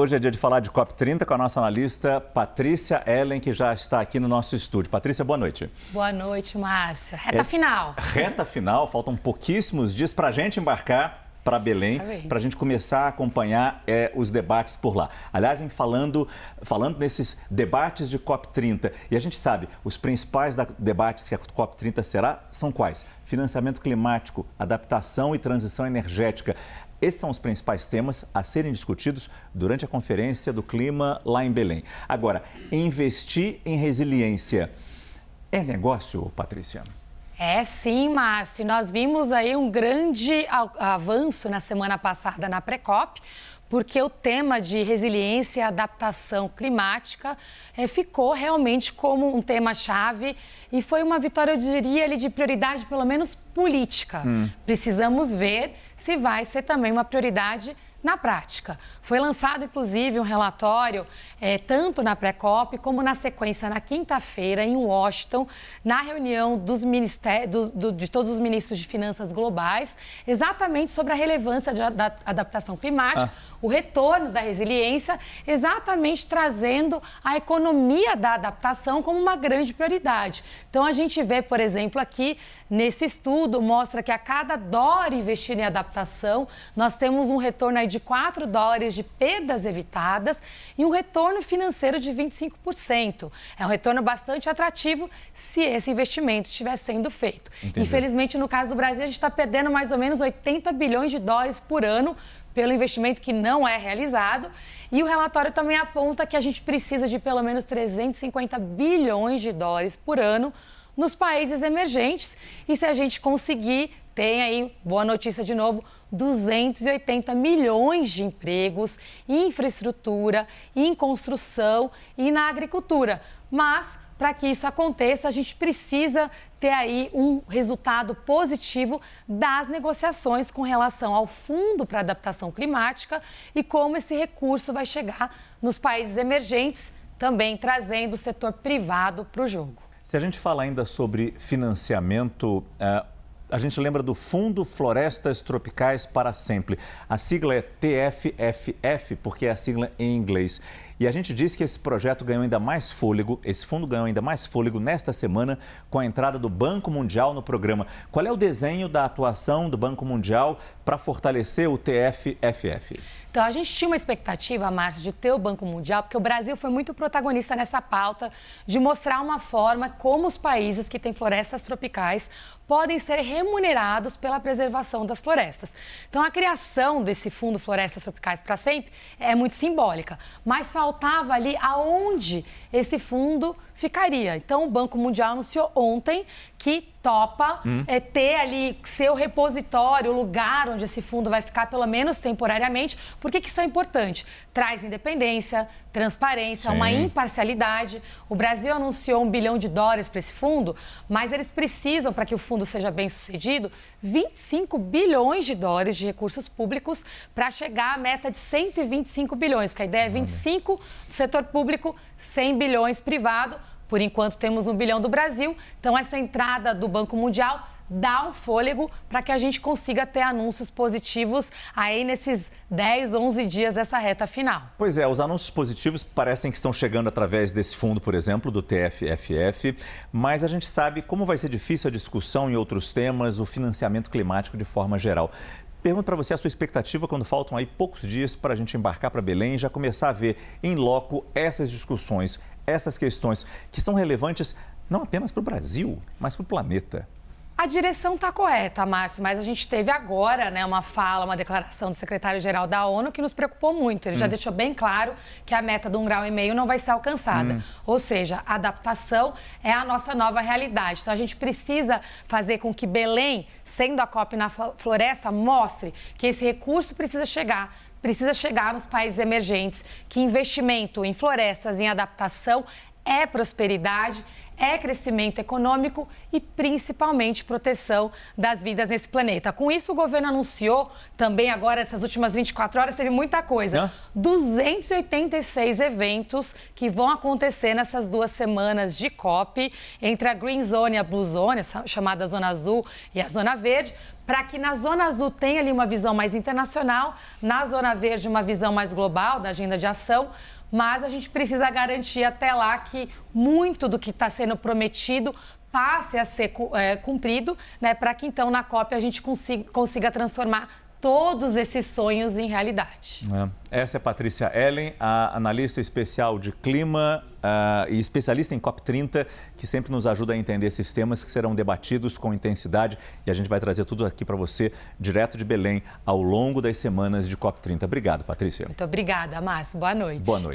Hoje é dia de falar de COP30 com a nossa analista Patrícia Ellen, que já está aqui no nosso estúdio. Patrícia, boa noite. Boa noite, Márcio. Reta final. Reta final, faltam pouquíssimos dias para a gente embarcar para Belém, para a gente começar a acompanhar os debates por lá. Aliás, falando nesses debates de COP30, e a gente sabe, os principais debates que a COP30 será são quais? Financiamento climático, adaptação e transição energética. Esses são os principais temas a serem discutidos durante a Conferência do Clima lá em Belém. Agora, investir em resiliência é negócio, Patrícia? É sim, Márcio. Nós vimos aí um grande avanço na semana passada na Pré-COP, porque o tema de resiliência e adaptação climática ficou realmente como um tema-chave e foi uma vitória, eu diria, de prioridade pelo menos política. Precisamos ver se vai ser também uma prioridade na prática. Foi lançado, inclusive, um relatório, tanto na Pré-COP como na sequência, na quinta-feira, em Washington, na reunião de todos os ministros de finanças globais, exatamente sobre a relevância da adaptação climática, o retorno da resiliência, exatamente trazendo a economia da adaptação como uma grande prioridade. Então, a gente vê, por exemplo, aqui nesse estudo, mostra que a cada dólar investido em adaptação, nós temos um retorno aí de $4 de perdas evitadas e um retorno financeiro de 25%. É um retorno bastante atrativo se esse investimento estiver sendo feito. Entendi. Infelizmente, no caso do Brasil, a gente está perdendo mais ou menos $80 bilhões por ano pelo investimento que não é realizado. E o relatório também aponta que a gente precisa de pelo menos $350 bilhões por ano nos países emergentes. E se a gente conseguir, tem aí, boa notícia de novo, 280 milhões de empregos em infraestrutura, em construção e na agricultura. Mas, para que isso aconteça, a gente precisa ter aí um resultado positivo das negociações com relação ao Fundo para Adaptação Climática e como esse recurso vai chegar nos países emergentes, também trazendo o setor privado para o jogo. Se a gente fala ainda sobre financiamento, a gente lembra do Fundo Florestas Tropicais para Sempre. A sigla é TFFF, porque é a sigla em inglês. E a gente disse que esse projeto ganhou ainda mais fôlego, esse fundo ganhou ainda mais fôlego nesta semana com a entrada do Banco Mundial no programa. Qual é o desenho da atuação do Banco Mundial para fortalecer o TFFF? Então, a gente tinha uma expectativa, Márcio, de ter o Banco Mundial, porque o Brasil foi muito protagonista nessa pauta de mostrar uma forma como os países que têm florestas tropicais podem ser remunerados pela preservação das florestas. Então, a criação desse Fundo Florestas Tropicais para Sempre é muito simbólica, mas faltava ali aonde esse fundo ficaria. Então, o Banco Mundial anunciou ontem que topa ter ali seu repositório, o lugar onde esse fundo vai ficar, pelo menos temporariamente. Por que isso é importante? Traz independência, transparência, uma imparcialidade. O Brasil anunciou $1 bilhão para esse fundo, mas eles precisam, para que o fundo seja bem sucedido, $25 bilhões de recursos públicos para chegar à meta de 125 bilhões, porque a ideia é 25 do setor público, 100 bilhões privado. Por enquanto, temos $1 bilhão do Brasil. Então, essa entrada do Banco Mundial dá um fôlego para que a gente consiga ter anúncios positivos aí nesses 10, 11 dias dessa reta final. Pois é, os anúncios positivos parecem que estão chegando através desse fundo, por exemplo, do TFFF, mas a gente sabe como vai ser difícil a discussão em outros temas, o financiamento climático de forma geral. Pergunto para você a sua expectativa quando faltam aí poucos dias para a gente embarcar para Belém e já começar a ver em loco essas discussões, essas questões que são relevantes não apenas para o Brasil, mas para o planeta. A direção está correta, Márcio, mas a gente teve agora, uma declaração do secretário-geral da ONU que nos preocupou muito. Ele já deixou bem claro que a meta de 1,5 graus não vai ser alcançada. Ou seja, a adaptação é a nossa nova realidade. Então, a gente precisa fazer com que Belém, sendo a COP na floresta, mostre que esse recurso precisa chegar nos países emergentes, que investimento em florestas, em adaptação, é prosperidade, é crescimento econômico e principalmente proteção das vidas nesse planeta. Com isso, o governo anunciou também agora, essas últimas 24 horas, teve muita coisa. 286 eventos que vão acontecer nessas 2 semanas de COP, entre a Green Zone e a Blue Zone, chamada Zona Azul e a Zona Verde, para que na Zona Azul tenha ali uma visão mais internacional, na Zona Verde uma visão mais global da agenda de ação, mas a gente precisa garantir até lá que muito do que está sendo prometido passe a ser cumprido, né, para que então na COP a gente consiga transformar todos esses sonhos em realidade. Essa é a Patrícia Ellen, a analista especial de clima e especialista em COP30, que sempre nos ajuda a entender esses temas que serão debatidos com intensidade, e a gente vai trazer tudo aqui para você, direto de Belém, ao longo das semanas de COP30. Obrigado, Patrícia. Muito obrigada, Márcio. Boa noite. Boa noite.